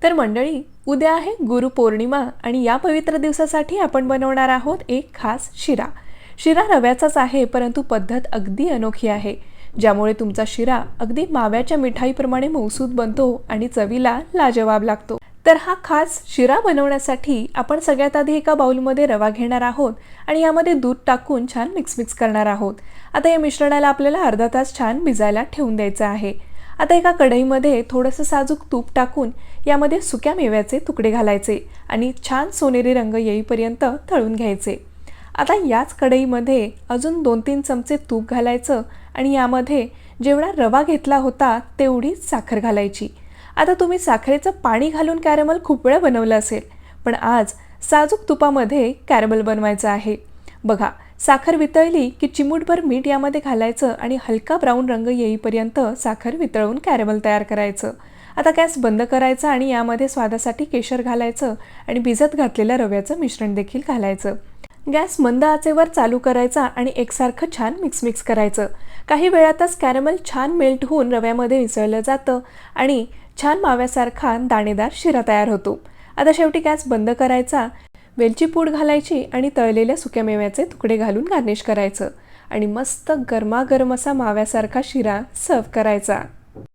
तर मंडळी, उद्या आहे गुरुपौर्णिमा आणि या पवित्र दिवसासाठी आपण बनवणार आहोत एक खास शिरा. शिरा रव्याचाच आहे, परंतु पद्धत अगदी अनोखी आहे, ज्यामुळे तुमचा शिरा अगदी माव्याच्या मिठाईप्रमाणे मौसूद बनतो आणि चवीला लाजवाब लागतो. तर हा खास शिरा बनवण्यासाठी आपण सगळ्यात आधी एका बाउलमध्ये रवा घेणार आहोत आणि यामध्ये दूध टाकून छान मिक्स करणार आहोत. आता या मिश्रणाला आपल्याला अर्धा तास छान भिजायला ठेवून द्यायचं आहे. आता एका कढईमध्ये थोडंसं साजूक तूप टाकून यामध्ये सुक्या मेव्याचे तुकडे घालायचे आणि छान सोनेरी रंग येईपर्यंत तळून घ्यायचे. आता याच कढईमध्ये अजून 2-3 चमचे तूप घालायचं आणि यामध्ये जेवढा रवा घेतला होता तेवढीच साखर घालायची. आता तुम्ही साखरेचं पाणी घालून कॅरमल खूप वेळा बनवलं असेल, पण आज साजूक तुपामध्ये कॅरमल बनवायचं आहे. बघा, साखर वितळली की चिमूटभर मीठ यामध्ये घालायचं आणि हलका ब्राऊन रंग येईपर्यंत साखर वितळून कॅरमल तयार करायचं. आता गॅस बंद करायचा आणि यामध्ये स्वादासाठी केशर घालायचं आणि भिजत घातलेल्या रव्याचं मिश्रण देखील घालायचं. गॅस मंद आचेवर चालू करायचा आणि एकसारखं छान मिक्स करायचं. काही वेळातच कॅरमल छान मेल्ट होऊन रव्यामध्ये मिसळलं जातं आणि छान माव्यासारखा दाणेदार शिरा तयार होतो. आता शेवटी गॅस बंद करायचा, वेलची पूड घालायची आणि तळलेल्या सुक्या मेव्याचे तुकडे घालून गार्निश करायचं आणि मस्त गरमागरम असा माव्यासारखा शिरा सर्व करायचा.